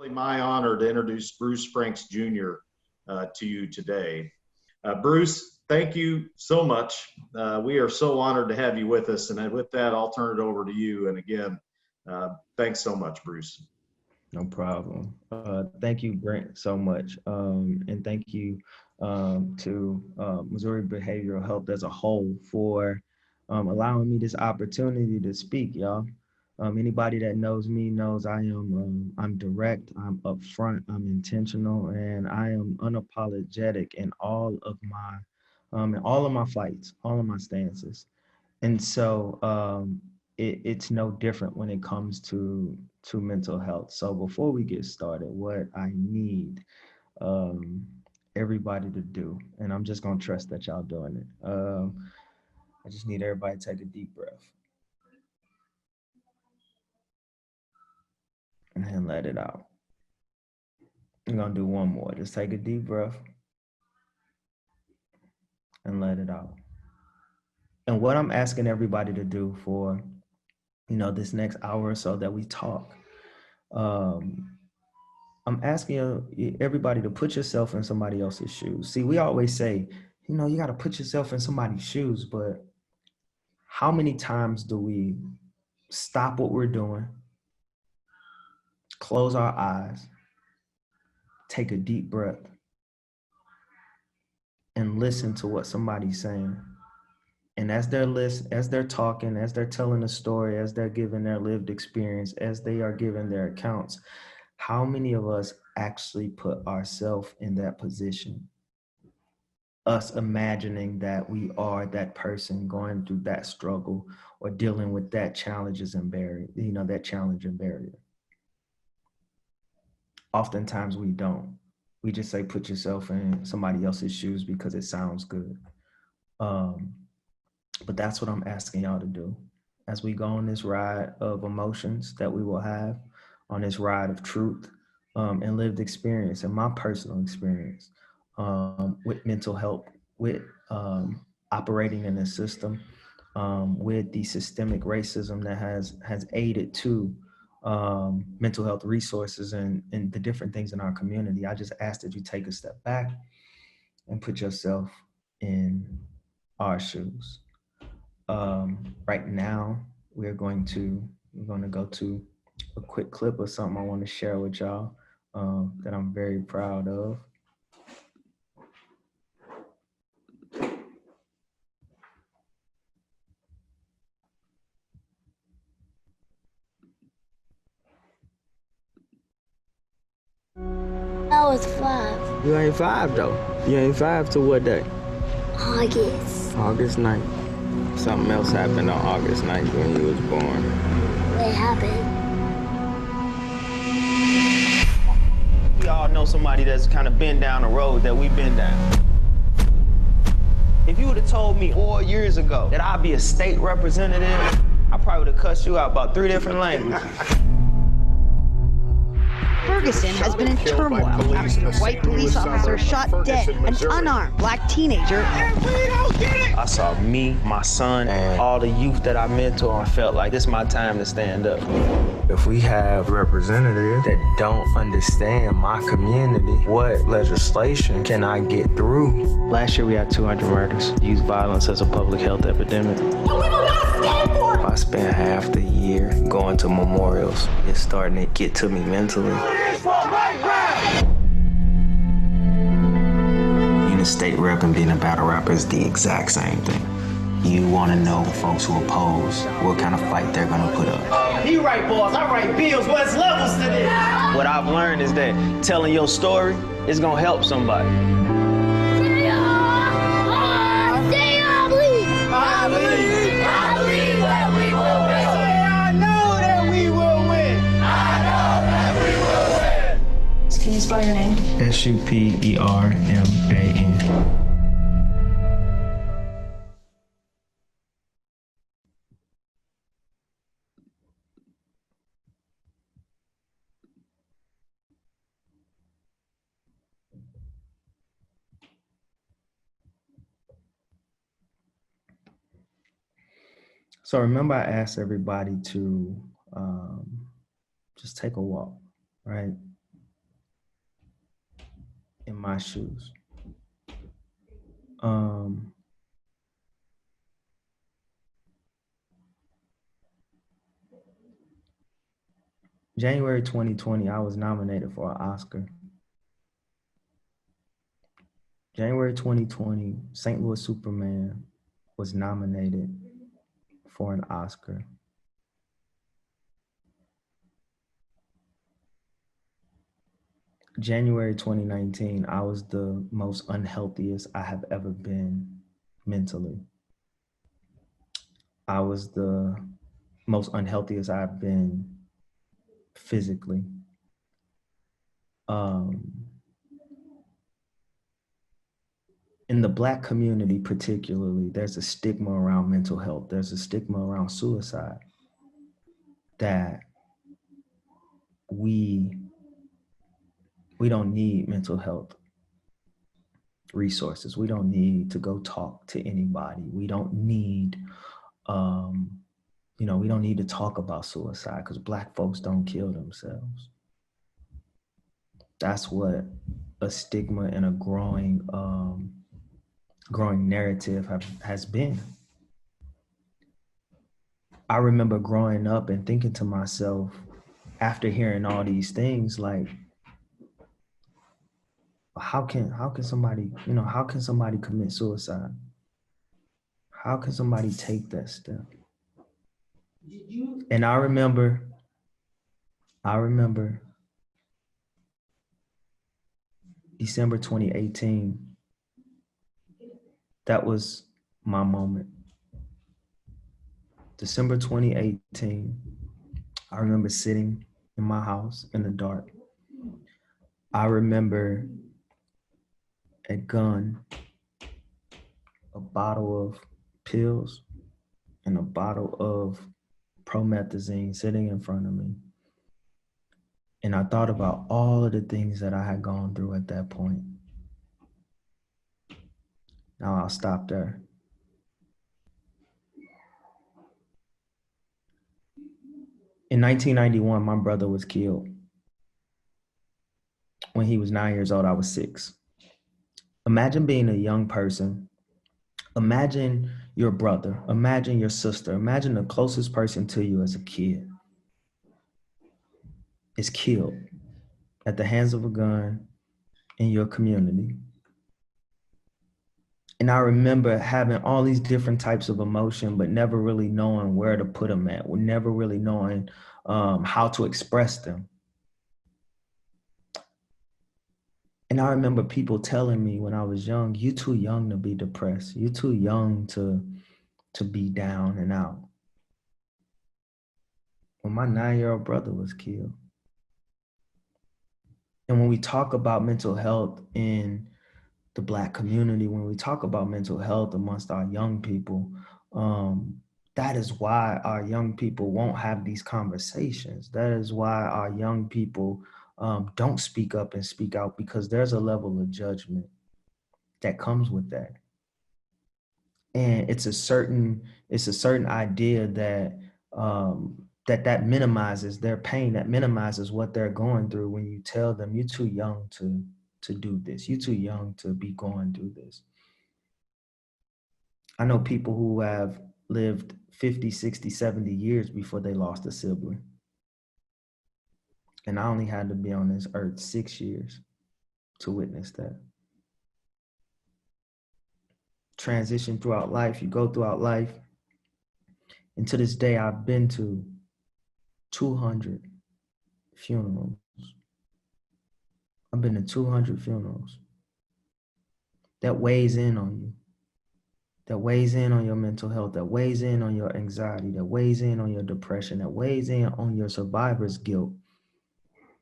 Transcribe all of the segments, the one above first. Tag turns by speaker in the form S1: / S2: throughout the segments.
S1: My honor to introduce Bruce Franks Jr. To you today. Bruce, thank you so much. We are so honored to have you with us. And with that, I'll turn it over to you. And again, thanks so much, Bruce.
S2: No problem. Thank you, Brent, so much. And thank you to Missouri Behavioral Health as a whole for allowing me this opportunity to speak, y'all. Anybody that knows me knows I'm direct, I'm upfront, I'm intentional, and I am unapologetic in all of my fights, all of my stances. And so it's no different when it comes to mental health. So before we get started, what I need um, everybody to do, and I'm just gonna trust that y'all doing it. I just need everybody to take a deep breath and then let it out. I'm gonna do one more. Just take a deep breath and let it out. And what I'm asking everybody to do for, this next hour or so that we talk, um, I'm asking everybody to put yourself in somebody else's shoes. See, we always say, you got to put yourself in somebody's shoes, but how many times do we stop what we're doing, close our eyes, take a deep breath, and listen to what somebody's saying? And as they're talking, as they're telling a story, as they're giving their lived experience, as they are giving their accounts, how many of us actually put ourselves in that position? Us imagining that we are that person going through that struggle or dealing with that challenges and barrier, that challenge and barrier. Oftentimes we don't. We just say, put yourself in somebody else's shoes because it sounds good. But that's what I'm asking y'all to do as we go on this ride of emotions that we will have, on this ride of truth and lived experience and my personal experience with mental health, with operating in a system, with the systemic racism that has aided to mental health resources and the different things in our community. I just ask that you take a step back and put yourself in our shoes. Right now, we're going to go to a quick clip of something I want to share with y'all that I'm very proud of.
S3: I was 5.
S2: You ain't 5 though. You ain't 5 to what day?
S3: August.
S2: August 9th. Something else happened on August 9th when you was born.
S3: What happened?
S2: We all know somebody that's kind of been down the road that we've been down. If you would have told me 4 years ago that I'd be a state representative, I probably would have cussed you out about 3 different languages.
S4: Ferguson has been in turmoil after a white police officer shot dead an unarmed black teenager.
S2: I saw me, my son, and all the youth that I mentor and felt like this is my time to stand up. If we have representatives that don't understand my community, what legislation can I get through? Last year we had 200 murders. Youth violence as a public health epidemic. I spent half the year going to memorials. It's starting to get to me mentally. Being a state rep and being a battle rapper is the exact same thing. You want to know folks who oppose what kind of fight they're going to put up. He write balls, I write bills. What's levels to this? What I've learned is that telling your story is going to help somebody.
S5: Can you spell your name?
S2: Superman. So remember, I asked everybody to just take a walk, right? my shoes. January 2020, I was nominated for an Oscar. January 2020, St. Louis Superman was nominated for an Oscar. January 2019, I was the most unhealthiest I have ever been mentally. I was the most unhealthiest I've been physically. In the Black community particularly, there's a stigma around mental health. There's a stigma around suicide that we don't need mental health resources. We don't need to go talk to anybody. We don't need, we don't need to talk about suicide because Black folks don't kill themselves. That's what a stigma and a growing narrative has been. I remember growing up and thinking to myself, after hearing all these things, like, how can somebody commit suicide? How can somebody take that step? And I remember December 2018, that was my moment. December 2018, I remember sitting in my house in the dark. I remember a gun, a bottle of pills, and a bottle of promethazine sitting in front of me. And I thought about all of the things that I had gone through at that point. Now I'll stop there. In 1991, my brother was killed. When he was 9 years old, I was 6. Imagine being a young person. Imagine your brother. Imagine your sister. Imagine the closest person to you as a kid is killed at the hands of a gun in your community. And I remember having all these different types of emotion, but never really knowing where to put them at, never really knowing how to express them. And I remember people telling me when I was young, "You're too young to be depressed. You're too young to be down and out." When my 9-year-old brother was killed. And when we talk about mental health in the Black community, when we talk about mental health amongst our young people, that is why our young people won't have these conversations. That is why our young people don't speak up and speak out, because there's a level of judgment that comes with that. And it's a certain idea that that minimizes their pain, that minimizes what they're going through when you tell them, "You're too young to do this. You're too young to be going through this." I know people who have lived 50, 60, 70 years before they lost a sibling. And I only had to be on this earth 6 years to witness that. Transition throughout life, you go throughout life. And to this day, I've been to 200 funerals. I've been to 200 funerals. That weighs in on you. That weighs in on your mental health. That weighs in on your anxiety. That weighs in on your depression. That weighs in on your survivor's guilt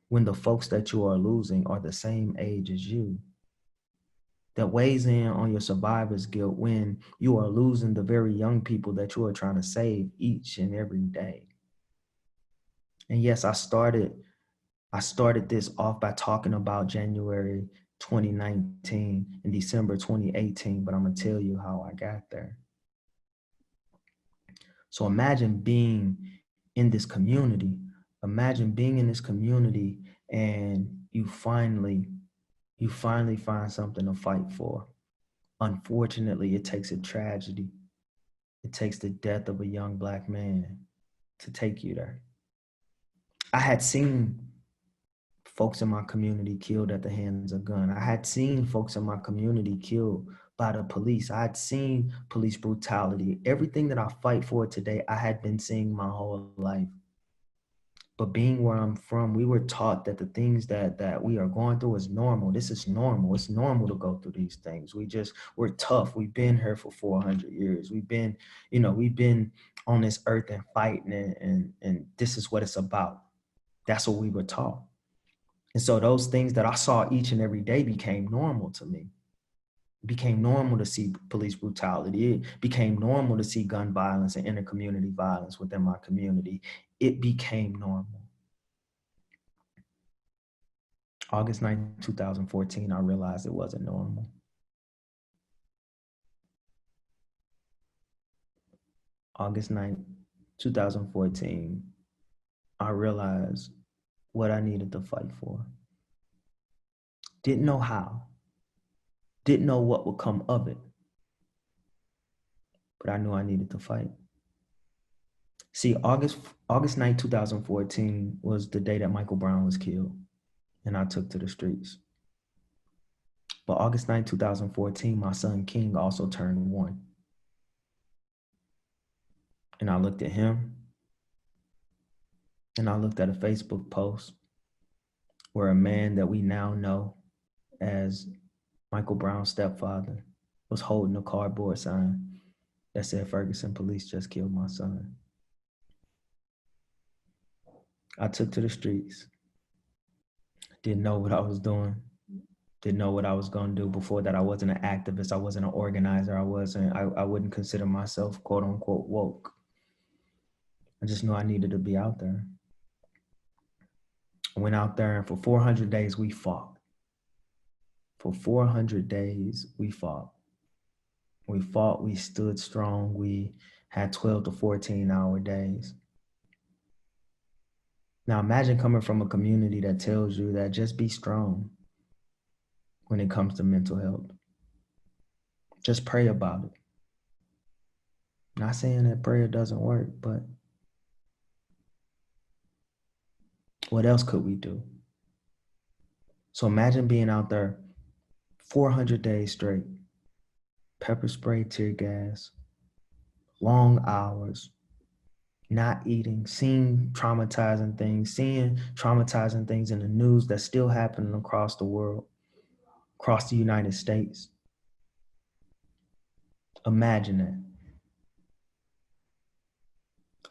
S2: when the folks that you are losing are the same age as you. That weighs in on your survivor's guilt when you are losing the very young people that you are trying to save each and every day. And yes, I started this off by talking about January 2019 and December 2018, but I'm gonna tell you how I got there. So imagine being in this community. Imagine being in this community and you finally you finally find something to fight for. Unfortunately, it takes a tragedy. It takes the death of a young Black man to take you there. I had seen folks in my community killed at the hands of gun. I had seen folks in my community killed by the police. I had seen police brutality. Everything that I fight for today, I had been seeing my whole life. But being where I'm from, we were taught that the things that we are going through is normal. This is normal. It's normal to go through these things. We're tough. We've been here for 400 years. We've been on this earth and fighting, and this is what it's about. That's what we were taught. And so those things that I saw each and every day became normal to me. It became normal to see police brutality. It became normal to see gun violence and intercommunity violence within my community. It became normal. August 9th, 2014, I realized it wasn't normal. August 9th, 2014, I realized what I needed to fight for. Didn't know how. Didn't know what would come of it. But I knew I needed to fight. See, August 9th, 2014 was the day that Michael Brown was killed, and I took to the streets. But August 9th, 2014, my son King also turned 1. And I looked at him, and I looked at a Facebook post where a man that we now know as Michael Brown's stepfather was holding a cardboard sign that said, "Ferguson police just killed my son." I took to the streets. Didn't know what I was doing. Didn't know what I was going to do. Before that, I wasn't an activist. I wasn't an organizer. I wouldn't consider myself quote unquote woke. I just knew I needed to be out there. I went out there, and for 400 days, we fought. For 400 days, we fought. We fought, we stood strong. We had 12 to 14-hour days. Now imagine coming from a community that tells you that just be strong when it comes to mental health. Just pray about it. Not saying that prayer doesn't work, but what else could we do? So imagine being out there 400 days straight, pepper spray, tear gas, long hours, not eating, seeing traumatizing things in the news that's still happening across the world, across the United States. Imagine that.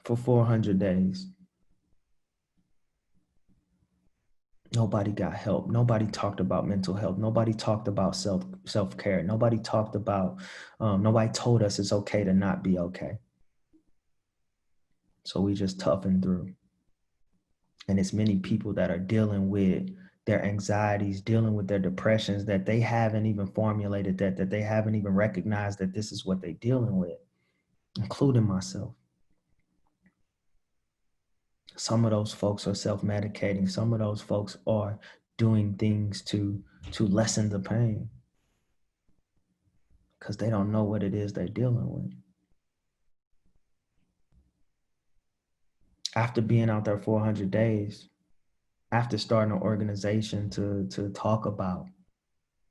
S2: For 400 days. Nobody got help. Nobody talked about mental health. Nobody talked about self-care. Nobody talked about, nobody told us it's okay to not be okay. So we just toughened through. And it's many people that are dealing with their anxieties, dealing with their depressions, that they haven't even formulated that they haven't even recognized that this is what they're dealing with, including myself. Some of those folks are self-medicating. Some of those folks are doing things to lessen the pain because they don't know what it is they're dealing with. After being out there 400 days, after starting an organization to talk about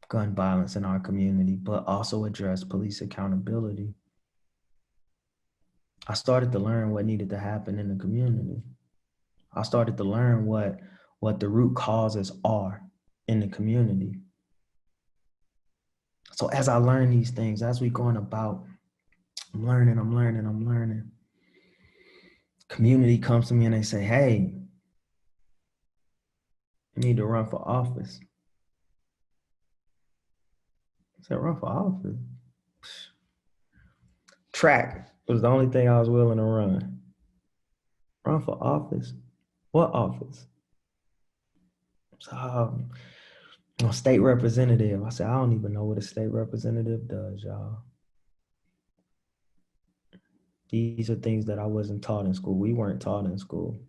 S2: gun violence in our community, but also address police accountability, I started to learn what needed to happen in the community. I started to learn what the root causes are in the community. So as I learn these things, as we going about, I'm learning. Community comes to me and they say, "Hey, you need to run for office." I said, "Run for office?" Track was the only thing I was willing to run. Run for office? What office? So, a state representative. I said, "I don't even know what a state representative does, y'all." These are things that I wasn't taught in school. We weren't taught in school.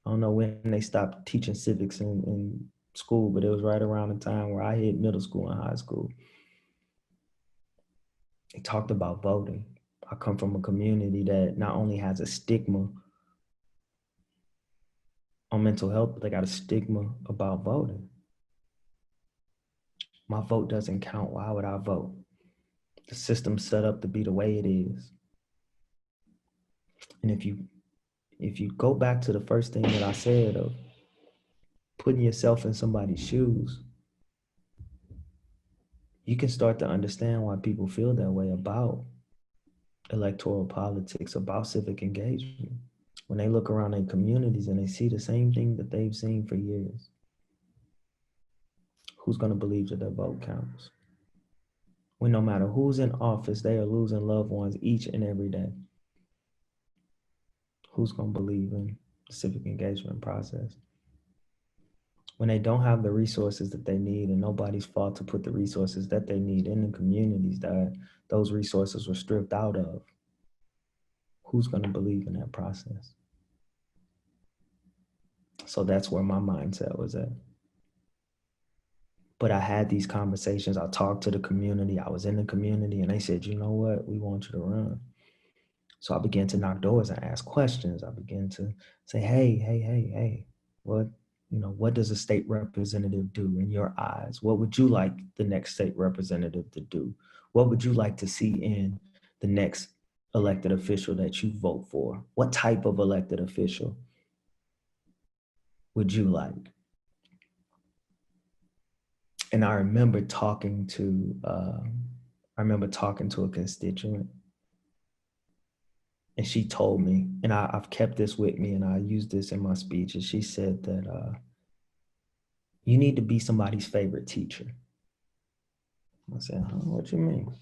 S2: I don't know when they stopped teaching civics in school, but it was right around the time where I hit middle school and high school. They talked about voting. I come from a community that not only has a stigma on mental health, but they got a stigma about voting. My vote doesn't count. Why would I vote? The system's set up to be the way it is. And if you go back to the first thing that I said of putting yourself in somebody's shoes, you can start to understand why people feel that way about electoral politics, about civic engagement. When they look around their communities and they see the same thing that they've seen for years, who's going to believe that their vote counts? When no matter who's in office, they are losing loved ones each and every day. Who's going to believe in the civic engagement process? When they don't have the resources that they need, and nobody's fault to put the resources that they need in the communities that those resources were stripped out of, who's going to believe in that process? So that's where my mindset was at. But I had these conversations. I talked to the community. I was in the community, and they said, you know what? We want you to run. So I began to knock doors and ask questions. I began to say, hey, what does a state representative do in your eyes? What would you like the next state representative to do? What would you like to see in the next elected official that you vote for? What type of elected official would you like? And I remember talking to a constituent, and she told me, and I've kept this with me, and I use this in my speech, and she said that you need to be somebody's favorite teacher. I said, what you mean?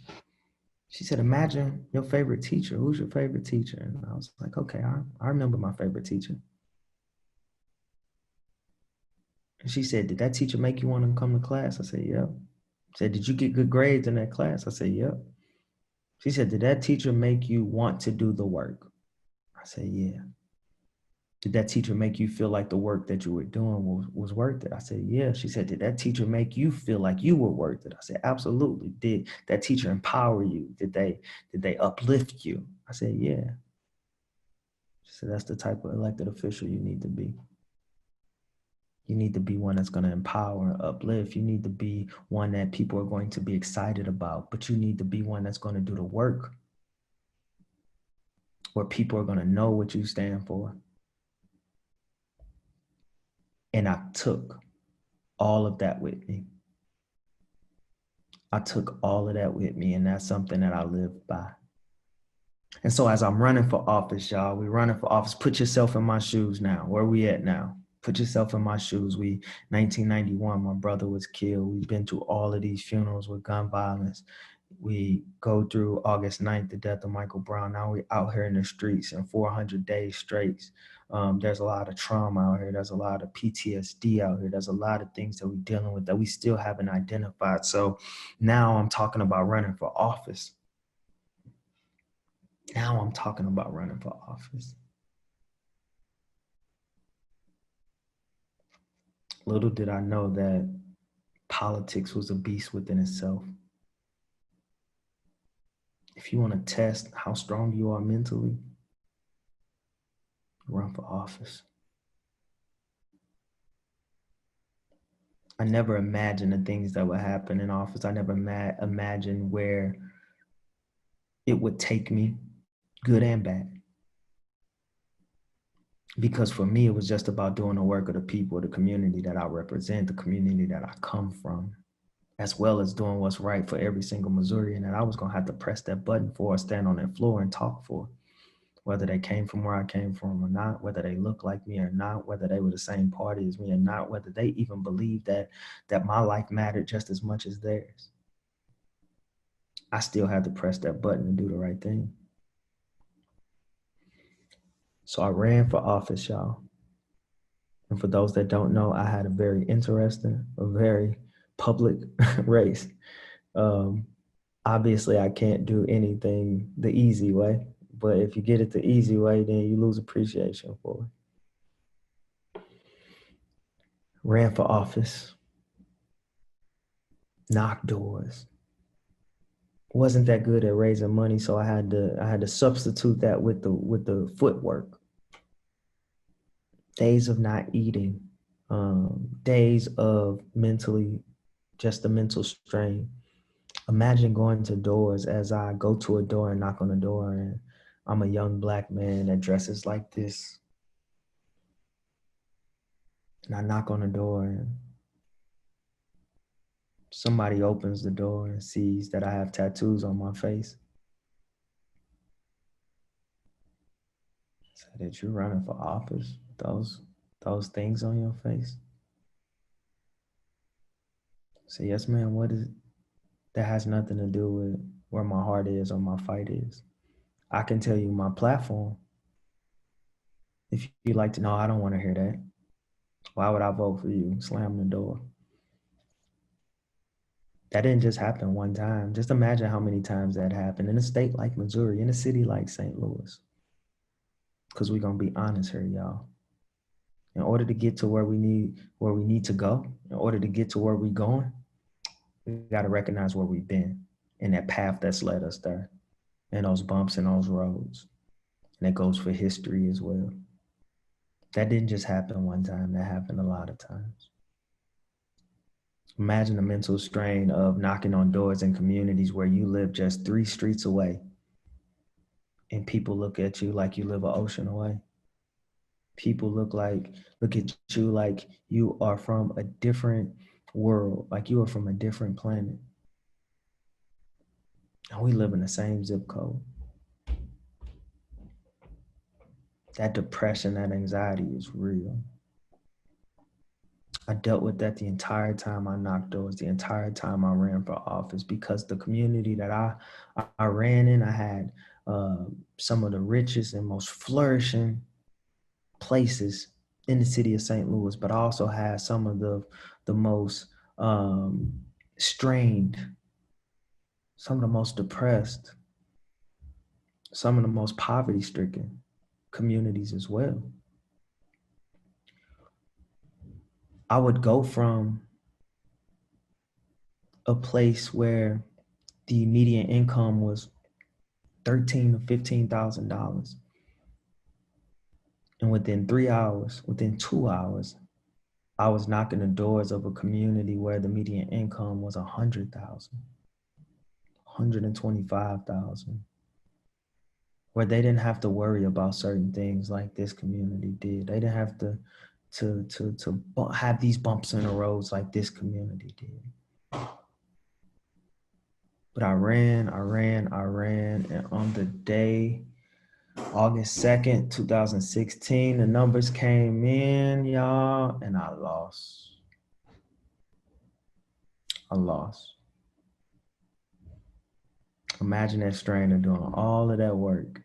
S2: She said, imagine your favorite teacher. Who's your favorite teacher? And I was like, okay, I remember my favorite teacher. And she said, did that teacher make you want to come to class? I said, yep. She said, did you get good grades in that class? I said, yep. She said, did that teacher make you want to do the work? I said, yeah. Did that teacher make you feel like the work that you were doing was worth it? I said, yeah. She said, did that teacher make you feel like you were worth it? I said, absolutely. Did that teacher empower you? Did they uplift you? I said, yeah. She said, that's the type of elected official you need to be. You need to be one that's going to empower and uplift. You need to be one that people are going to be excited about, but you need to be one that's going to do the work where people are going to know what you stand for. And I took all of that with me. I took all of that with me, and that's something that I live by. And so as I'm running for office, y'all, we're running for office. Put yourself in my shoes now. Where we at now? Put yourself in my shoes. 1991, my brother was killed. We've been through all of these funerals with gun violence. We go through August 9th, the death of Michael Brown. Now we're out here in the streets in 400 days straight. There's a lot of trauma out here. There's a lot of PTSD out here. There's a lot of things that we're dealing with that we still haven't identified. So now I'm talking about running for office. Little did I know that politics was a beast within itself. If you want to test how strong you are mentally, run for office. I never imagined the things that would happen in office. I never imagined where it would take me, good and bad. Because for me, it was just about doing the work of the people, the community that I represent, the community that I come from, as well as doing what's right for every single Missourian that I was going to have to press that button for or stand on that floor and talk for. Whether they came from where I came from or not, whether they look like me or not, whether they were the same party as me or not, whether they even believed that my life mattered just as much as theirs. I still had to press that button and do the right thing. So I ran for office, y'all. And for those that don't know, I had a very interesting, a very public race. Obviously, I can't do anything the easy way, but if you get it the easy way, then you lose appreciation for it. ran for office, knocked doors. Wasn't that good at raising money, so I had to substitute that with the footwork. Days of not eating, days of just the mental strain. Imagine going to doors as I go to a door and knock on the door, and I'm a young Black man that dresses like this. And I knock on the door and somebody opens the door and sees that I have tattoos on my face. Said, "That you're running for office? Those things on your face?" I said, "Yes, ma'am. What is it?" That has nothing to do with where my heart is or my fight is. I can tell you my platform. If you'd like to know, I don't want to hear that. Why would I vote for you? Slam the door. That didn't just happen one time. Just imagine how many times that happened in a state like Missouri, in a city like St. Louis. Because we're going to be honest here, y'all. In order to get to where we need to go, in order to get to where we're going, we got to recognize where we've been and that path that's led us there, and those bumps and those roads. And that goes for history as well. That didn't just happen one time. That happened a lot of times. Imagine the mental strain of knocking on doors in communities where you live just 3 streets away, and people look at you like you live an ocean away. People look at you like you are from a different world, like you are from a different planet. And we live in the same zip code. That depression, that anxiety is real. I dealt with that the entire time I knocked doors, the entire time I ran for office, because the community that I ran in, I had some of the richest and most flourishing places in the city of St. Louis, but I also had some of the most strained, some of the most depressed, some of the most poverty-stricken communities as well. I would go from a place where the median income was $13,000 to $15,000. And within 3 hours, within 2 hours, I was knocking the doors of a community where the median income was $100,000, $125,000, where they didn't have to worry about certain things like this community did. They didn't have to have these bumps in the roads like this community did. But I ran, and on the day, August 2nd, 2016, the numbers came in, y'all, and I lost. Imagine that strain of doing all of that work,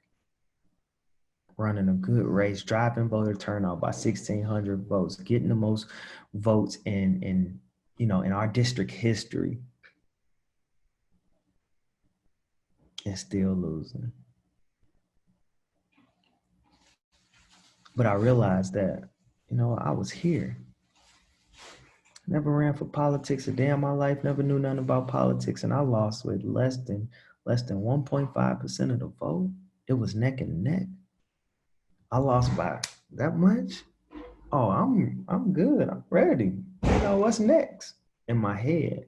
S2: running a good race, driving voter turnout by 1,600 votes, getting the most votes in our district history, and still losing. But I realized that, I was here. Never ran for politics a day in my life, never knew nothing about politics, and I lost with less than 1.5% of the vote. It was neck and neck. I lost by that much. Oh, I'm good. I'm ready. What's next? In my head.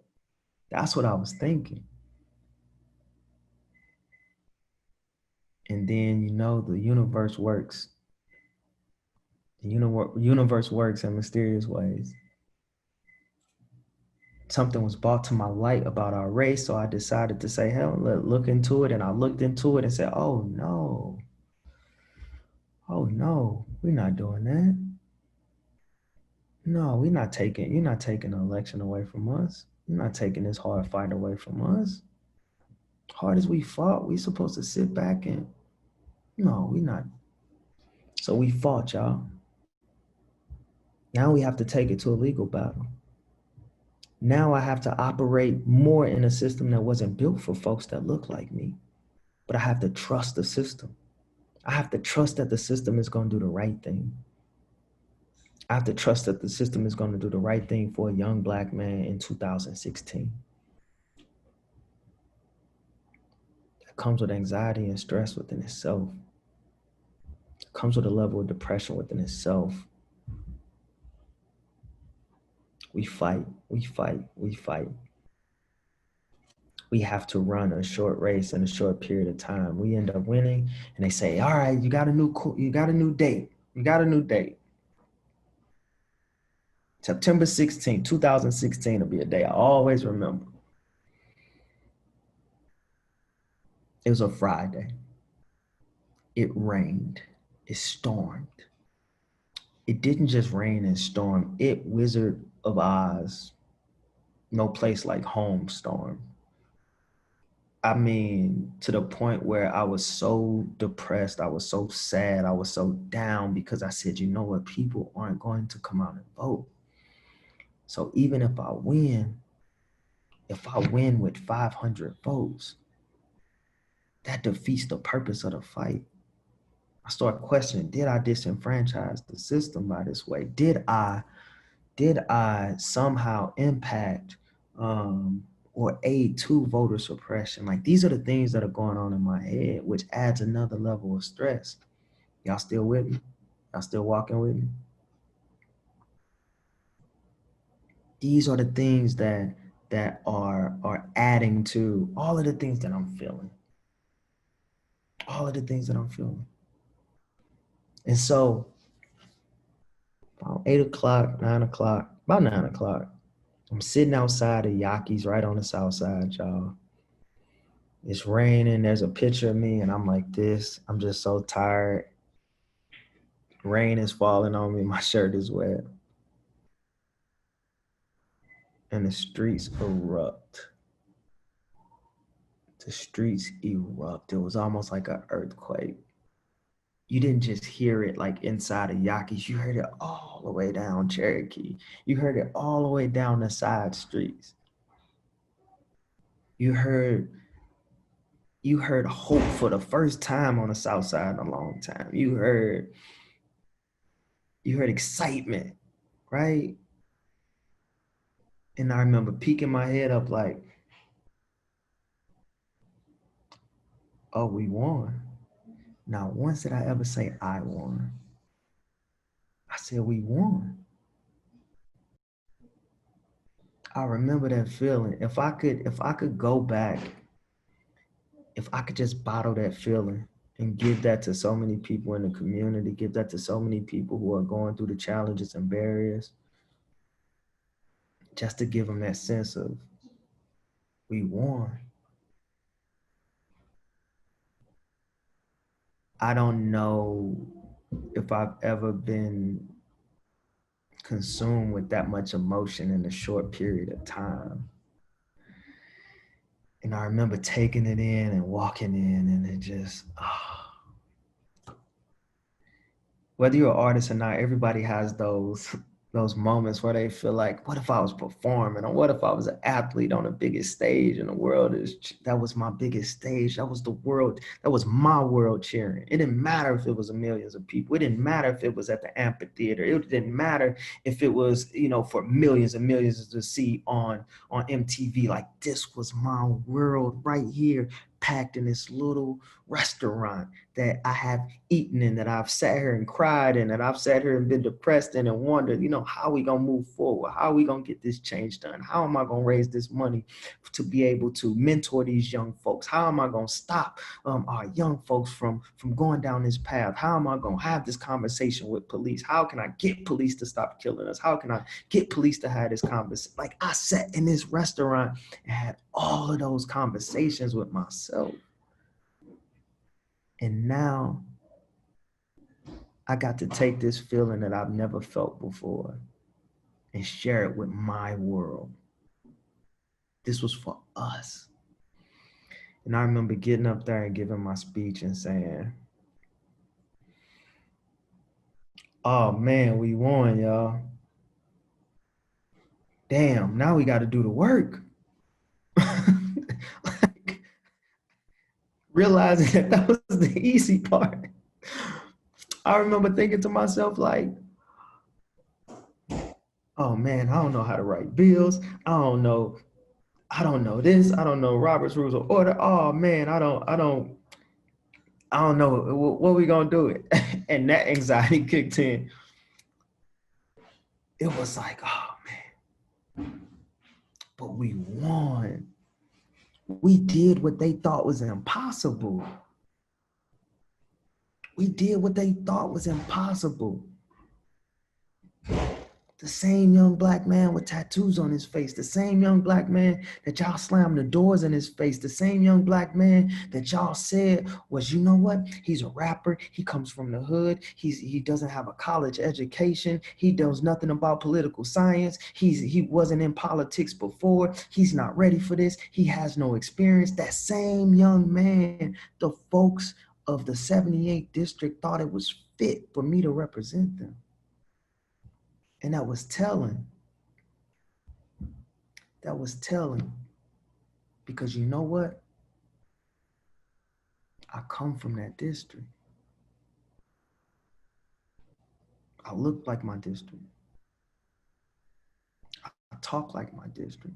S2: That's what I was thinking. And then, the universe works. The universe works in mysterious ways. Something was brought to my light about our race, so I decided to say, hell, let's look into it. And I looked into it and said, oh no, we're not doing that. No, you're not taking the election away from us. You're not taking this hard fight away from us. Hard as we fought, we supposed to sit back and, no, we're not. So we fought, y'all. Now we have to take it to a legal battle. Now I have to operate more in a system that wasn't built for folks that look like me. But I have to trust the system. I have to trust that the system is going to do the right thing. I have to trust that the system is going to do the right thing for a young Black man in 2016. That comes with anxiety and stress within itself. It comes with a level of depression within itself. We fight, we fight, we fight. We have to run a short race in a short period of time. We end up winning, and they say, "All right, you got a new date. You got a new date. September 16, 2016 will be a day I always remember." It was a Friday. It rained. It stormed. It didn't just rain and storm. It Wizard of Oz, no place like home storm. I mean, to the point where I was so depressed, I was so sad, I was so down because I said, you know what, people aren't going to come out and vote. So even if I win with 500 votes, that defeats the purpose of the fight. I start questioning, did I disenfranchise the system by this way? Did I somehow impact or aid to voter suppression? Like, these are the things that are going on in my head, which adds another level of stress. Y'all still with me? Y'all still walking with me? These are the things that are adding to all of the things that I'm feeling. All of the things that I'm feeling. And so about 8 o'clock, 9 o'clock, about 9 o'clock, I'm sitting outside of Yaki's right on the south side, y'all. It's raining. There's a picture of me, and I'm like this. I'm just so tired. Rain is falling on me. My shirt is wet. And the streets erupt. The streets erupt. It was almost like an earthquake. You didn't just hear it like inside of Yaki's. You heard it all the way down Cherokee. You heard it all the way down the side streets. You heard hope for the first time on the south side in a long time. You heard excitement, right? And I remember peeking my head up like, oh, we won. Now, once did I ever say I won? I said we won. I remember that feeling. If I could go back, if I could just bottle that feeling and give that to so many people in the community, give that to so many people who are going through the challenges and barriers, just to give them that sense of we won. I don't know if I've ever been consumed with that much emotion in a short period of time. And I remember taking it in and walking in, and it just, whether you're an artist or not, everybody has those moments where they feel like, what if I was performing, or what if I was an athlete on the biggest stage in the world? That was my biggest stage. That was the world. That was my world cheering. It didn't matter if it was millions of people. It didn't matter if it was at the amphitheater. It didn't matter if it was, for millions and millions to see on MTV. Like, this was my world right here, packed in this little restaurant that I have eaten in, that I've sat here and cried in, that I've sat here and been depressed in and wondered, how are we going to move forward? How are we going to get this change done? How am I going to raise this money to be able to mentor these young folks? How am I going to stop our young folks from going down this path? How am I going to have this conversation with police? How can I get police to stop killing us? How can I get police to have this conversation? Like, I sat in this restaurant and had all of those conversations with myself. And now I got to take this feeling that I've never felt before and share it with my world. This was for us. And I remember getting up there and giving my speech and saying, oh man, we won, y'all. Damn, now we got to do the work. Realizing that was the easy part. I remember thinking to myself, like, oh man, I don't know how to write bills. I don't know this. I don't know Robert's Rules of Order. Oh man, I don't know. What we gonna do it? And that anxiety kicked in. It was like, oh man, but we won. We did what they thought was impossible. We did what they thought was impossible. The same young black man with tattoos on his face, the same young black man that y'all slammed the doors in his face, the same young black man that y'all said was, you know what? He's a rapper. He comes from the hood. He doesn't have a college education. He knows nothing about political science. He wasn't in politics before. He's not ready for this. He has no experience. That same young man, the folks of the 78th district thought it was fit for me to represent them. And that was telling. That was telling. Because you know what? I come from that district. I look like my district. I talk like my district.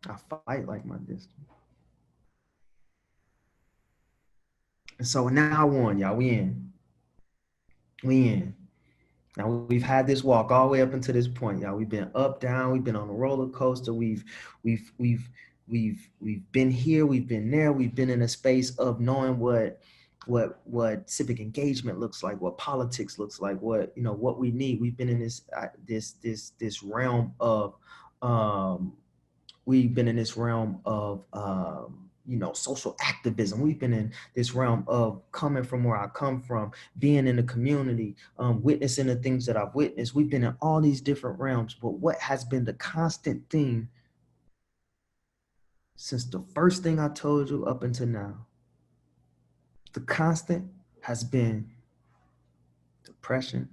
S2: I fight like my district. And so now I won, y'all. We in. We in. Now we've had this walk all the way up until this point, y'all. We've been up, down. We've been on a roller coaster. We've been here. We've been there. We've been in a space of knowing what civic engagement looks like, what politics looks like, what we need. We've been in this realm of social activism. We've been in this realm of coming from where I come from, being in the community, witnessing the things that I've witnessed. We've been in all these different realms, but what has been the constant theme since the first thing I told you up until now? The constant has been depression,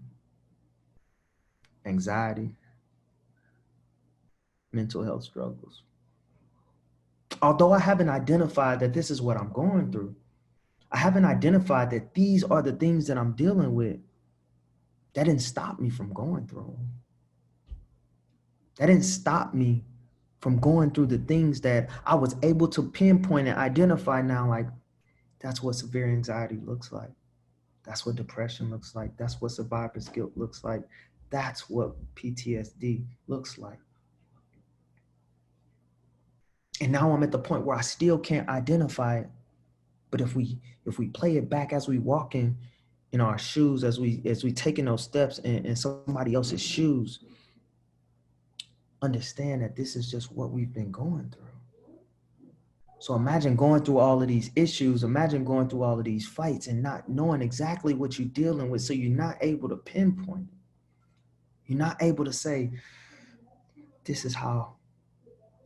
S2: anxiety, mental health struggles. Although I haven't identified that this is what I'm going through, I haven't identified that these are the things that I'm dealing with, that didn't stop me from going through them. That didn't stop me from going through the things that I was able to pinpoint and identify now, like, that's what severe anxiety looks like. That's what depression looks like. That's what survivor's guilt looks like. That's what PTSD looks like. And now I'm at the point where I still can't identify it. But if we play it back as we walk in our shoes, as we taking those steps in somebody else's shoes, understand that this is just what we've been going through. So imagine going through all of these issues, imagine going through all of these fights and not knowing exactly what you're dealing with. So you're not able to pinpoint it. You're not able to say, this is how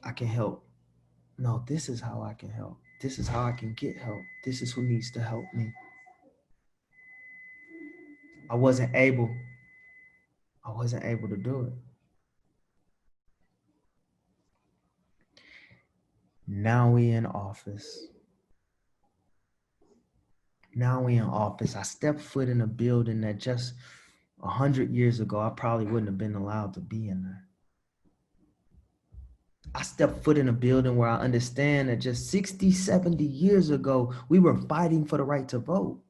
S2: I can help. No, this is how I can help. This is how I can get help. This is who needs to help me. I wasn't able to do it. Now we in office. I stepped foot in a building that just 100 years ago, I probably wouldn't have been allowed to be in there. I stepped foot in a building where I understand that just 60, 70 years ago, we were fighting for the right to vote.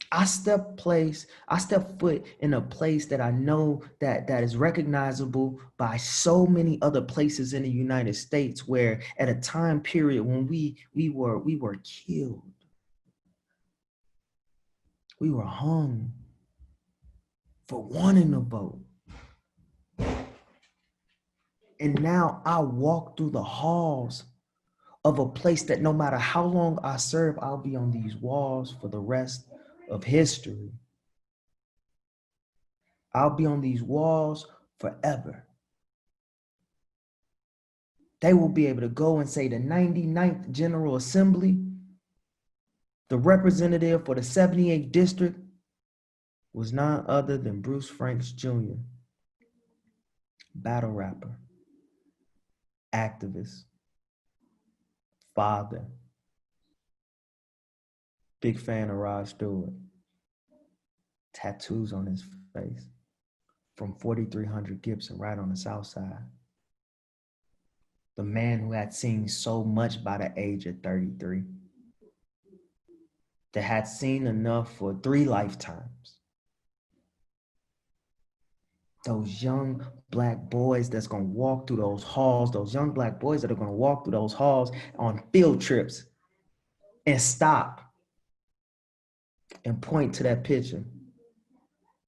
S2: I step foot in a place that I know that is recognizable by so many other places in the United States, where at a time period when we were killed, we were hung for wanting to vote. And now I walk through the halls of a place that no matter how long I serve, I'll be on these walls for the rest of history. I'll be on these walls forever. They will be able to go and say the 99th General Assembly, the representative for the 78th District, was none other than Bruce Franks Jr., battle rapper, activist, father, Big fan of Rod Stewart. Tattoos on his face from 4300 Gibson right on the south side. The man who had seen so much by the age of 33. That had seen enough for 3 lifetimes. Those young black boys that's gonna walk through those halls, those young black boys that are gonna walk through those halls on field trips and stop and point to that picture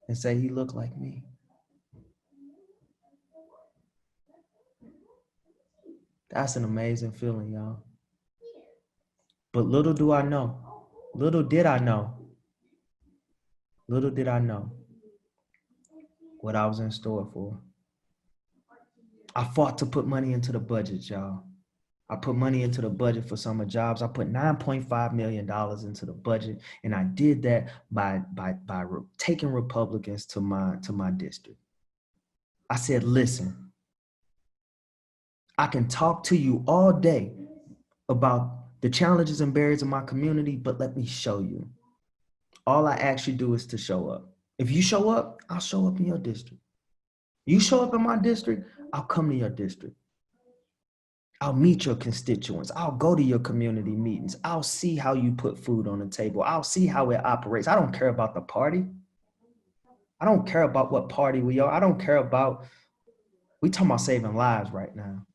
S2: and say, he looked like me. That's an amazing feeling, y'all. But little did I know what I was in store for. I fought to put money into the budget, y'all. I put money into the budget for summer jobs. I put $9.5 million into the budget, and I did that by taking Republicans to my district. I said, listen, I can talk to you all day about the challenges and barriers of my community, but let me show you. All I ask you do is to show up. If you show up, I'll show up in your district. You show up in my district, I'll come to your district. I'll meet your constituents. I'll go to your community meetings. I'll see how you put food on the table. I'll see how it operates. I don't care about the party. I don't care about what party we are. I don't care about, we talking about saving lives right now.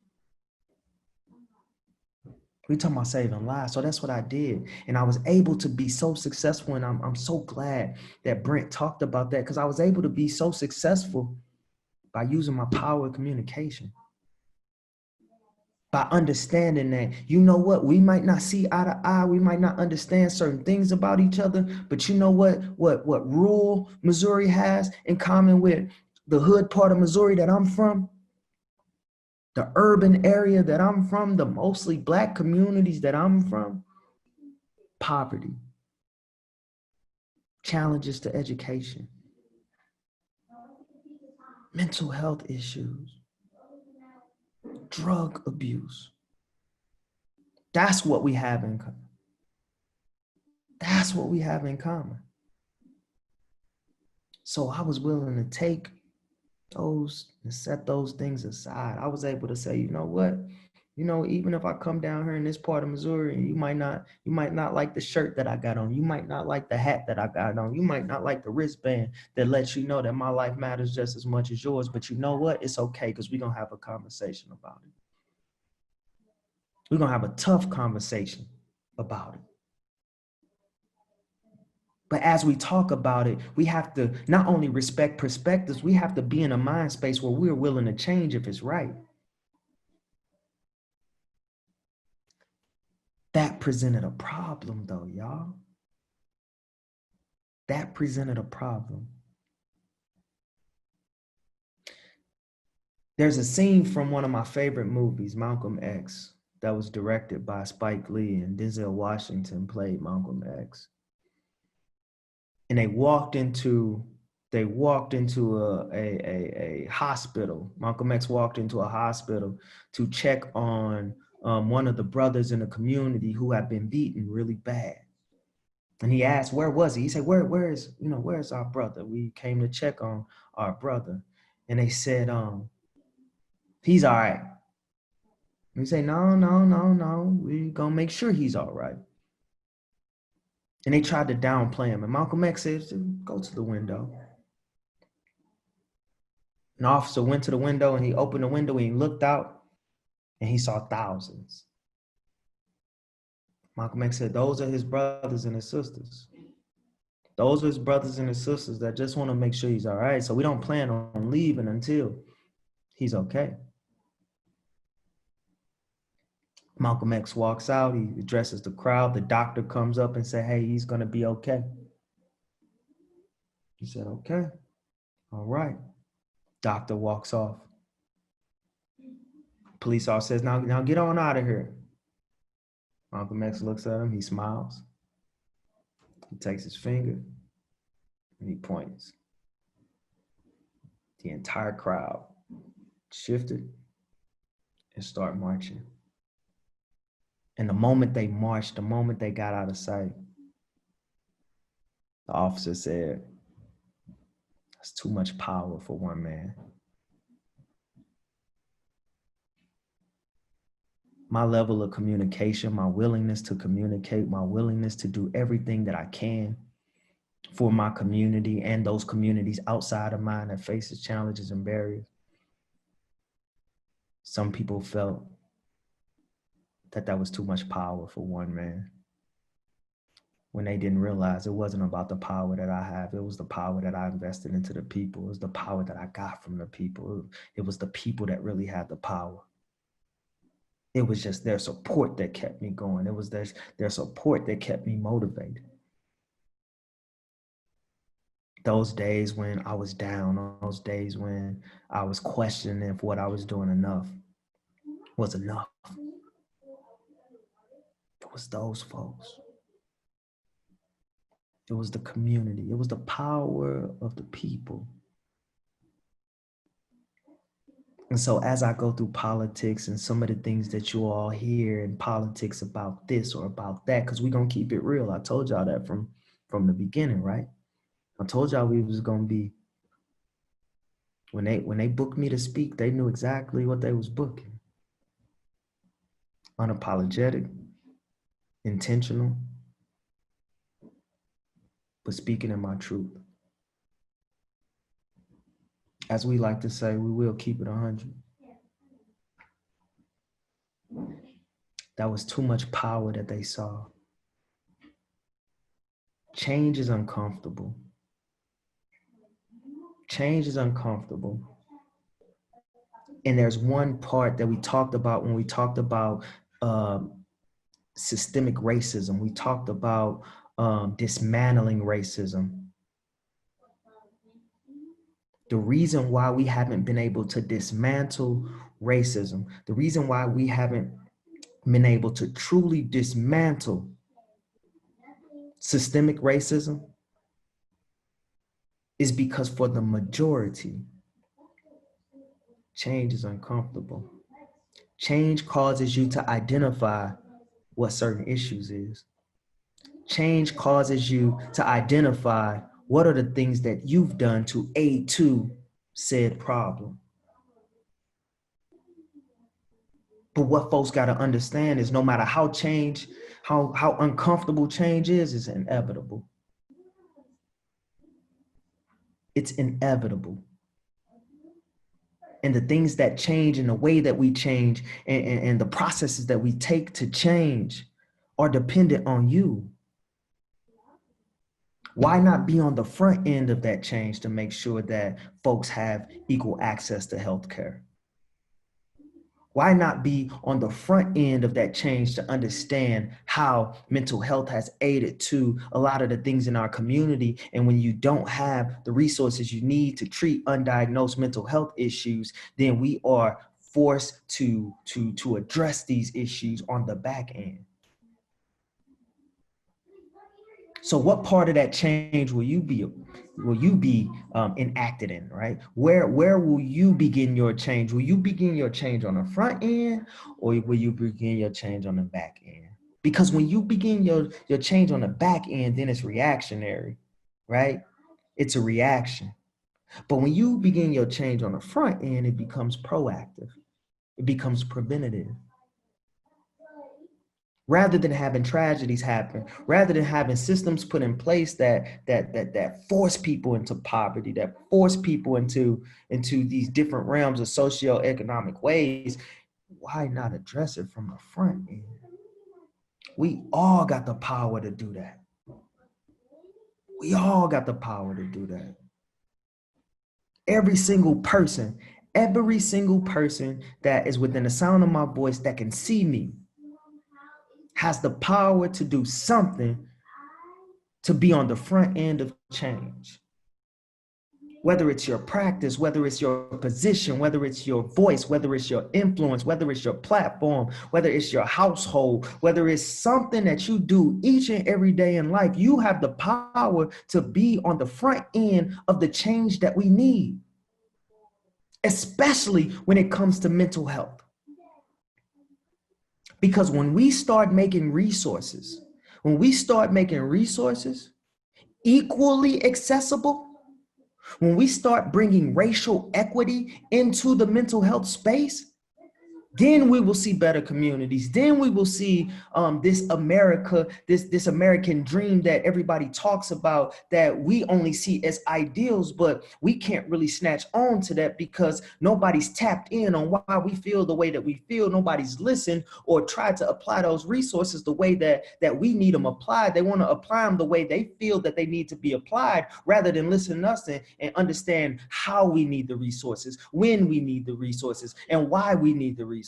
S2: We talking about saving lives. So that's what I did. And I was able to be so successful. And I'm so glad that Brent talked about that, because I was able to be so successful by using my power of communication. By understanding that, you know what, we might not see eye to eye, we might not understand certain things about each other, but you know what rural Missouri has in common with the hood part of Missouri that I'm from, the urban area that I'm from, the mostly Black communities that I'm from? Poverty, challenges to education, mental health issues, drug abuse. That's what we have in common. That's what we have in common. So I was willing to take those and set those things aside. I was able to say, you know what? You know, even if I come down here in this part of Missouri, and you might not like the shirt that I got on. You might not like the hat that I got on. You might not like the wristband that lets you know that my life matters just as much as yours. But you know what? It's okay, because we're going to have a conversation about it. We're going to have a tough conversation about it. But as we talk about it, we have to not only respect perspectives, we have to be in a mind space where we're willing to change if it's right. That presented a problem though, y'all. That presented a problem. There's a scene from one of my favorite movies, Malcolm X, that was directed by Spike Lee, and Denzel Washington played Malcolm X. And they walked into a hospital. Malcolm X walked into a hospital to check on one of the brothers in the community who had been beaten really bad. And he asked, where was he? He said, where's our brother? We came to check on our brother. And they said, he's all right. And he said, no, we gonna make sure he's all right. And they tried to downplay him. And Malcolm X said, go to the window. An officer went to the window, and he opened the window, and he looked out, and he saw thousands. Malcolm X said, those are his brothers and his sisters. Those are his brothers and his sisters that just want to make sure he's all right. So we don't plan on leaving until he's okay. Malcolm X walks out. He addresses the crowd. The doctor comes up and says, hey, he's going to be okay. He said, okay, all right. Doctor walks off. Police officer says, now get on out of here. Malcolm X looks at him. He smiles. He takes his finger and he points. The entire crowd shifted and started marching. And the moment they marched, the moment they got out of sight, The officer said, "That's too much power for one man." My level of communication, my willingness to communicate, my willingness to do everything that I can for my community and those communities outside of mine that faces challenges and barriers. Some people felt that that was too much power for one man, when they didn't realize it wasn't about the power that I have. It was the power that I invested into the people. It was the power that I got from the people. It was the people that really had the power. It was just their support that kept me going. It was their support that kept me motivated. Those days when I was down, those days when I was questioning if what I was doing was enough. It was those folks. It was the community. It was the power of the people. And so as I go through politics and some of the things that you all hear in politics about this or about that, because we're going to keep it real. I told y'all that from the beginning, right? I told y'all we was going to be, when they booked me to speak, they knew exactly what they was booking. Unapologetic, intentional, but speaking in my truth. As we like to say, we will keep it 100. That was too much power that they saw. Change is uncomfortable. Change is uncomfortable. And there's one part that we talked about when we talked about systemic racism. We talked about dismantling racism. The reason why we haven't been able to dismantle racism, the reason why we haven't been able to truly dismantle systemic racism is because for the majority, change is uncomfortable. Change causes you to identify what certain issues is. Change causes you to identify what are the things that you've done to aid to said problem. But what folks got to understand is no matter how uncomfortable change is, it's inevitable. It's inevitable. And the things that change and the way that we change and the processes that we take to change are dependent on you. Why not be on the front end of that change to make sure that folks have equal access to healthcare? Why not be on the front end of that change to understand how mental health has aided to a lot of the things in our community? And when you don't have the resources you need to treat undiagnosed mental health issues, then we are forced to address these issues on the back end. So what part of that change will you be enacted in, right? Where will you begin your change? Will you begin your change on the front end, or will you begin your change on the back end? Because when you begin your change on the back end, then it's reactionary, right? It's a reaction. But when you begin your change on the front end, it becomes proactive. It becomes preventative. Rather than having tragedies happen, rather than having systems put in place that force people into poverty, that force people into these different realms of socioeconomic ways, why not address it from the front end? We all got the power to do that. We all got the power to do that. Every single person that is within the sound of my voice that can see me has the power to do something to be on the front end of change. Whether it's your practice, whether it's your position, whether it's your voice, whether it's your influence, whether it's your platform, whether it's your household, whether it's something that you do each and every day in life, you have the power to be on the front end of the change that we need, especially when it comes to mental health. Because when we start making resources, equally accessible, when we start bringing racial equity into the mental health space, then we will see better communities. Then we will see this America, this American dream that everybody talks about, that we only see as ideals, but we can't really snatch on to that because nobody's tapped in on why we feel the way that we feel. Nobody's listened or tried to apply those resources the way that we need them applied. They want to apply them the way they feel that they need to be applied, rather than listen to us and understand how we need the resources, when we need the resources, and why we need the resources.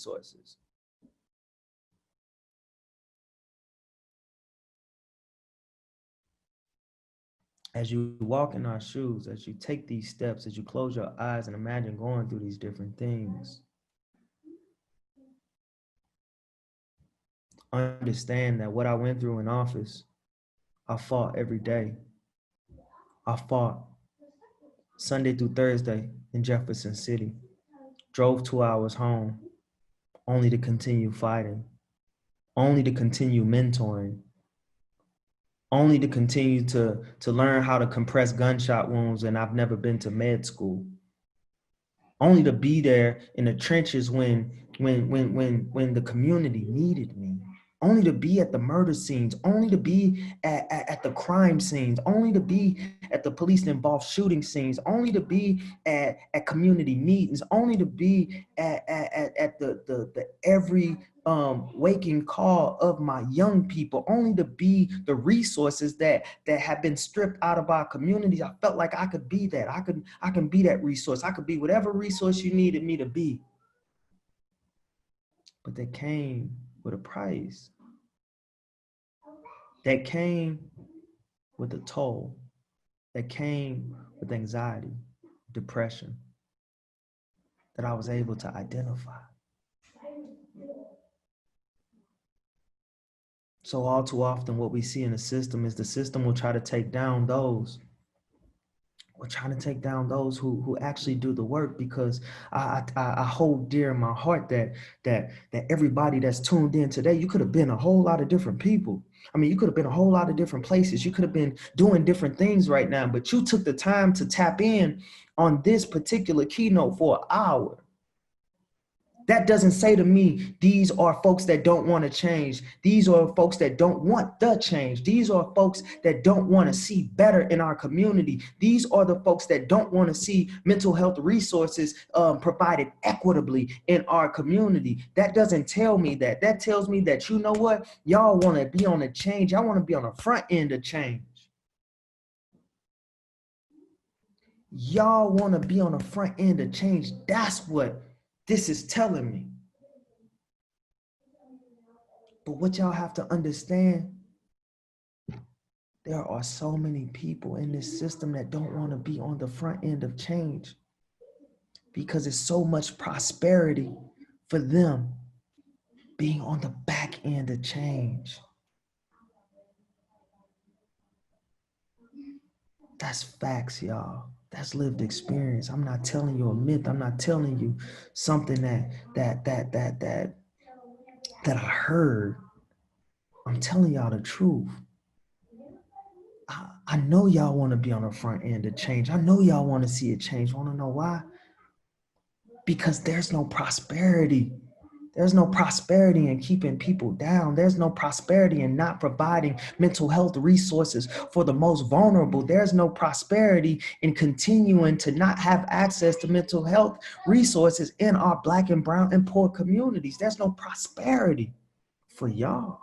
S2: As you walk in our shoes, as you take these steps, as you close your eyes and imagine going through these different things, understand that what I went through in office, I fought every day. I fought Sunday through Thursday in Jefferson City, drove 2 hours home, only to continue fighting, only to continue mentoring, only to continue to learn how to compress gunshot wounds, and I've never been to med school. Only to be there in the trenches when the community needed me. Only to be at the murder scenes, only to be at the crime scenes, only to be at the police-involved shooting scenes, only to be at community meetings, only to be at the every waking call of my young people, only to be the resources that have been stripped out of our communities. I felt like I could be that. I can be that resource. I could be whatever resource you needed me to be. But they came with a price. That came with a toll. That came with anxiety, depression, that I was able to identify. So all too often what we see in the system is the system will try to take down those. We're trying to take down those who actually do the work, because I hold dear in my heart that everybody that's tuned in today, you could have been a whole lot of different people. I mean, you could have been a whole lot of different places. You could have been doing different things right now, but you took the time to tap in on this particular keynote for an hour. That doesn't say to me, these are folks that don't want to change. These are folks that don't want the change. These are folks that don't want to see better in our community. These are the folks that don't want to see mental health resources provided equitably in our community. That doesn't tell me that. That tells me that, you know what? Y'all want to be on a change. Y'all want to be on the front end of change. Y'all want to be on the front end of change. That's what this is telling me. But what y'all have to understand, there are so many people in this system that don't want to be on the front end of change, because it's so much prosperity for them being on the back end of change. That's facts, y'all. That's lived experience. I'm not telling you a myth. I'm not telling you something that I heard. I'm telling y'all the truth. I know y'all want to be on the front end of change. I know y'all want to see it change. Want to know why? Because there's no prosperity. There's no prosperity in keeping people down. There's no prosperity in not providing mental health resources for the most vulnerable. There's no prosperity in continuing to not have access to mental health resources in our Black and brown and poor communities. There's no prosperity for y'all.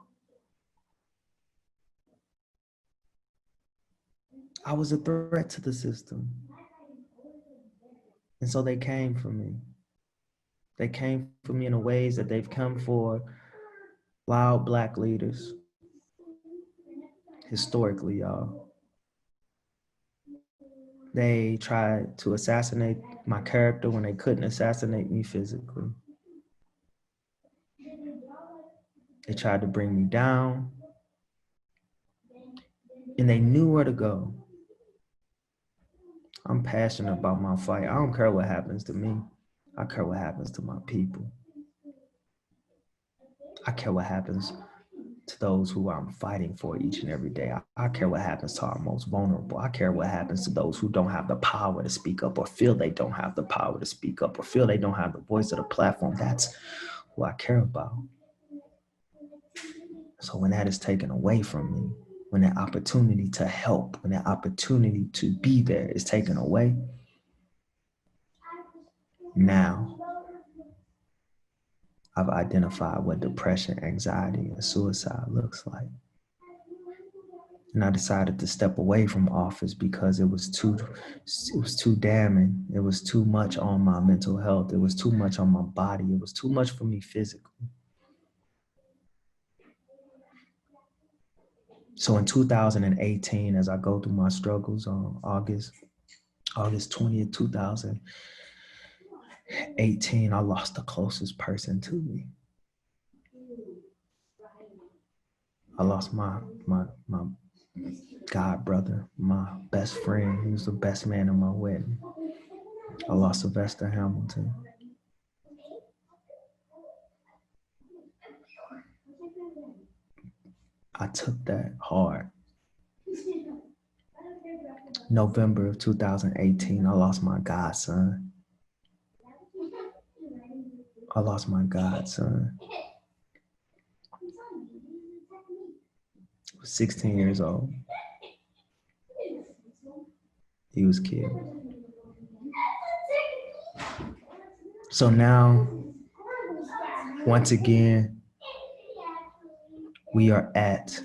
S2: I was a threat to the system. And so they came for me. They came for me in the ways that they've come for loud Black leaders. Historically, y'all. They tried to assassinate my character when they couldn't assassinate me physically. They tried to bring me down. And they knew where to go. I'm passionate about my fight. I don't care what happens to me. I care what happens to my people. I care what happens to those who I'm fighting for each and every day. I care what happens to our most vulnerable. I care what happens to those who don't have the power to speak up, or feel they don't have the power to speak up, or feel they don't have the voice of the platform. That's who I care about. So when that is taken away from me, when that opportunity to help, when that opportunity to be there is taken away, now I've identified what depression, anxiety, and suicide looks like. And I decided to step away from office because it was too damning. It was too much on my mental health. It was too much on my body. It was too much for me physically. So in 2018, as I go through my struggles on August 20th, 2018, I lost the closest person to me. I lost my God brother, my best friend. He was the best man in my wedding. I lost Sylvester Hamilton. I took that hard. November of 2018, I lost my godson. I lost my godson. He was 16 years old. He was killed. So now, once again, we are at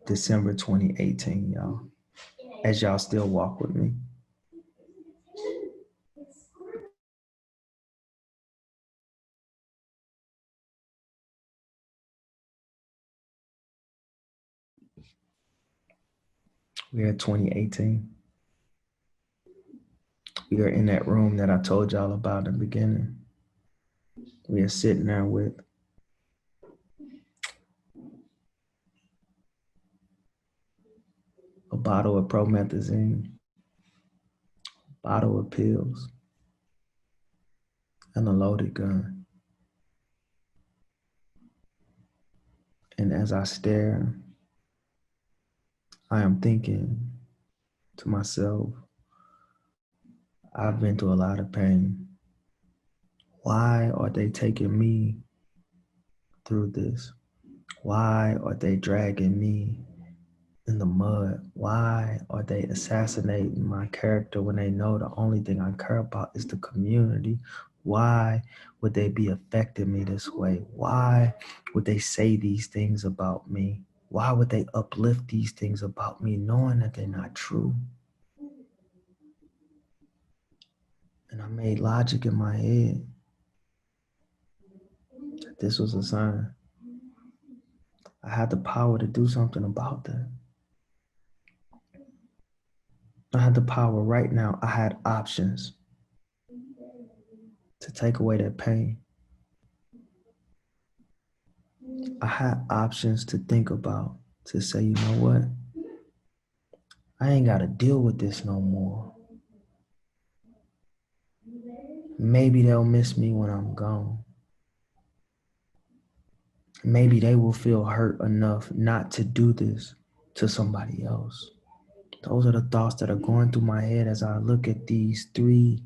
S2: December 2018, y'all, as y'all still walk with me. We're at 2018. We are in that room that I told y'all about in the beginning. We are sitting there with a bottle of promethazine, a bottle of pills, and a loaded gun. And as I stare, I am thinking to myself, I've been through a lot of pain. Why are they taking me through this? Why are they dragging me in the mud? Why are they assassinating my character when they know the only thing I care about is the community? Why would they be affecting me this way? Why would they say these things about me? Why would they uplift these things about me knowing that they're not true? And I made logic in my head that this was a sign. I had the power to do something about that. I had the power right now. I had options to take away that pain. I had options to think about, to say, you know what? I ain't got to deal with this no more. Maybe they'll miss me when I'm gone. Maybe they will feel hurt enough not to do this to somebody else. Those are the thoughts that are going through my head as I look at these three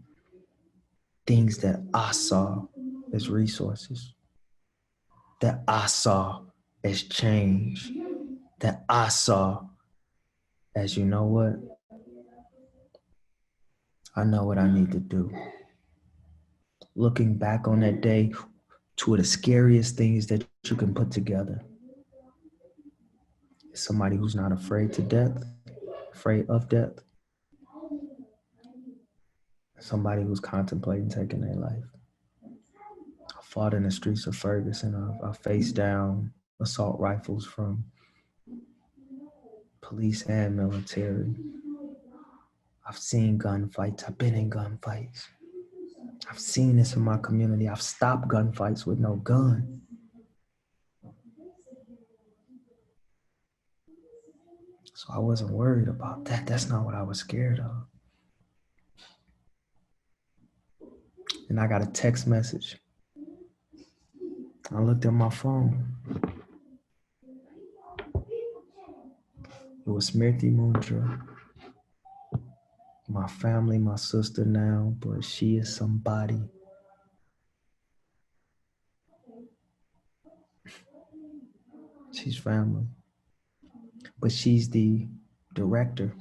S2: things that I saw as resources, that I saw as change, that I saw as, you know what? I know what I need to do. Looking back on that day, two of the scariest things that you can put together is somebody who's not afraid of death, somebody who's contemplating taking their life. I fought in the streets of Ferguson. I faced down assault rifles from police and military. I've seen gunfights. I've been in gunfights. I've seen this in my community. I've stopped gunfights with no gun. So I wasn't worried about that. That's not what I was scared of. And I got a text message I looked at my phone. It was Smriti Mundra. My family, my sister now, but she is somebody. She's family. But she's the director.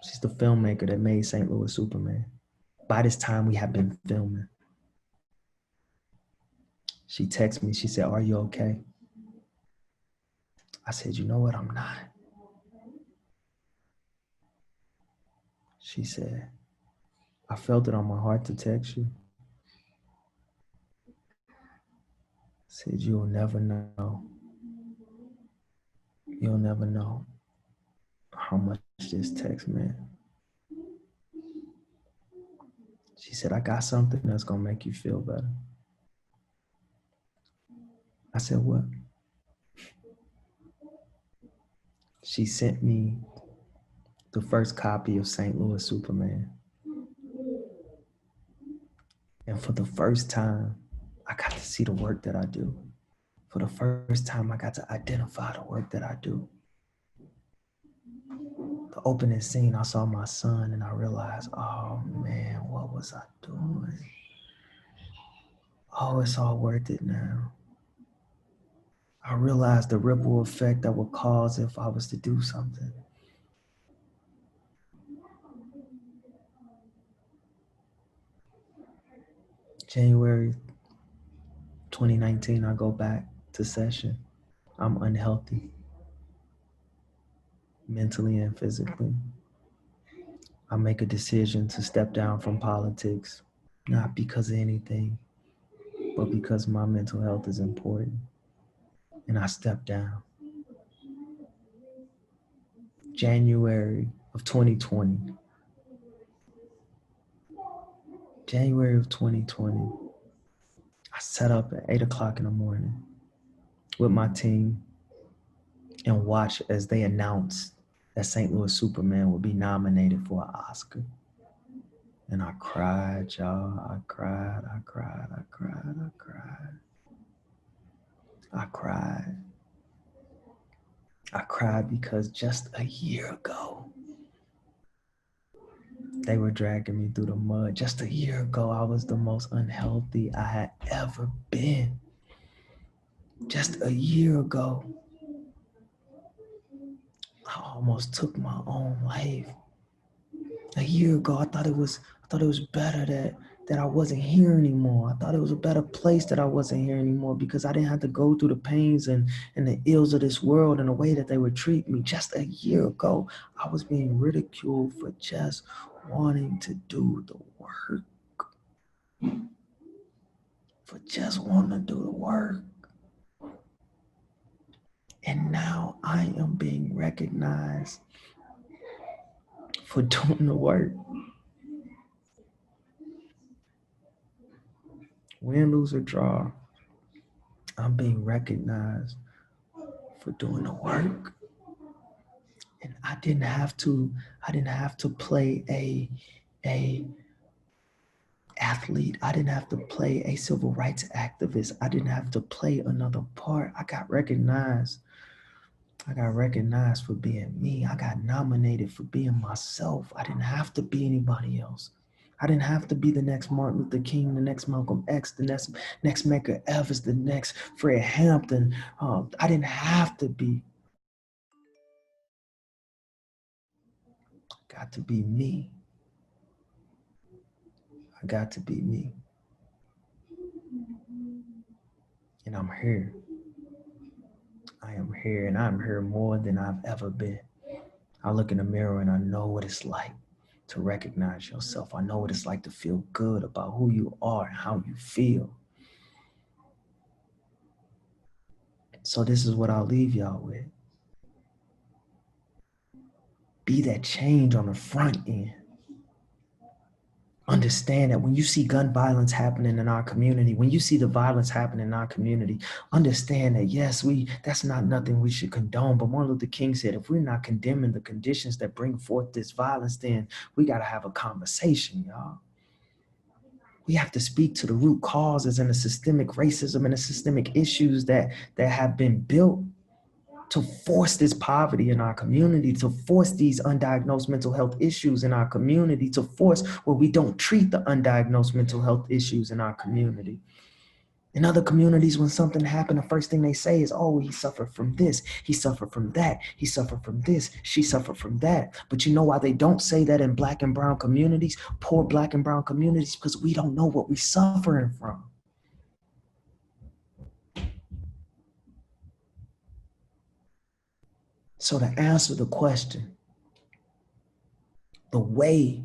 S2: She's the filmmaker that made St. Louis Superman. By this time, we have been filming. She texted me. She said, "Are you okay?" I said, "You know what? I'm not." She said, "I felt it on my heart to text you." I said, "You'll never know. You'll never know how much this text meant." She said, "I got something that's going to make you feel better." I said, "What?" She sent me the first copy of St. Louis Superman. And for the first time, I got to see the work that I do. For the first time, I got to identify the work that I do. The opening scene, I saw my son and I realized, oh man, what was I doing? Oh, it's all worth it now. I realized the ripple effect that would cause if I was to do something. January 2019, I go back to session. I'm unhealthy, mentally and physically. I make a decision to step down from politics, not because of anything, but because my mental health is important. And I step down. January of 2020. January of 2020. I sat up at 8 o'clock in the morning with my team and watched as they announced that St. Louis Superman would be nominated for an Oscar. And I cried, y'all. I cried. I cried because just a year ago, they were dragging me through the mud. Just a year ago, I was the most unhealthy I had ever been. Just a year ago, I almost took my own life. A year ago, I thought it was better that I wasn't here anymore. I thought it was a better place that I wasn't here anymore because I didn't have to go through the pains and the ills of this world and the way that they would treat me. Just a year ago, I was being ridiculed for just wanting to do the work. For just wanting to do the work. And now I am being recognized for doing the work. Win, lose, or draw, I'm being recognized for doing the work. And I didn't have to play a athlete. I didn't have to play a civil rights activist. I didn't have to play another part. I got recognized for being me. I got nominated for being myself. I didn't have to be anybody else. I didn't have to be the next Martin Luther King, the next Malcolm X, the next Medgar Evers, the next Fred Hampton. I didn't have to be. I got to be me. I got to be me. And I'm here. I am here, and I'm here more than I've ever been. I look in the mirror and I know what it's like to recognize yourself. I know what it's like to feel good about who you are and how you feel. So this is what I'll leave y'all with. Be that change on the front end. Understand that when you see gun violence happening in our community, when you see the violence happening in our community, understand that yes, that's not nothing we should condone. But Martin Luther King said, if we're not condemning the conditions that bring forth this violence, then we got to have a conversation, y'all. We have to speak to the root causes and the systemic racism and the systemic issues that have been built to force this poverty in our community, to force these undiagnosed mental health issues in our community, to force where we don't treat the undiagnosed mental health issues in our community. In other communities, when something happened, the first thing they say is, oh, he suffered from this, he suffered from that, he suffered from this, she suffered from that. But you know why they don't say that in Black and brown communities, poor Black and brown communities? Because we don't know what we're suffering from. So to answer the question, the way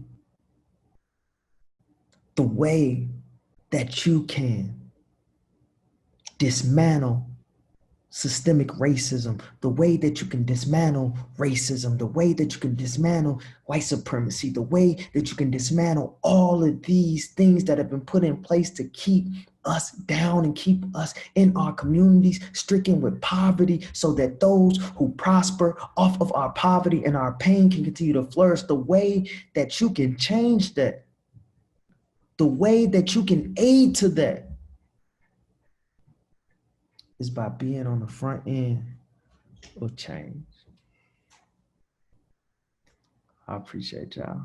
S2: that you can dismantle systemic racism, the way that you can dismantle racism, the way that you can dismantle white supremacy, the way that you can dismantle all of these things that have been put in place to keep us down and keep us in our communities stricken with poverty, so that those who prosper off of our poverty and our pain can continue to flourish. The way that you can change that, the way that you can aid to that, is by being on the front end of change. I appreciate y'all.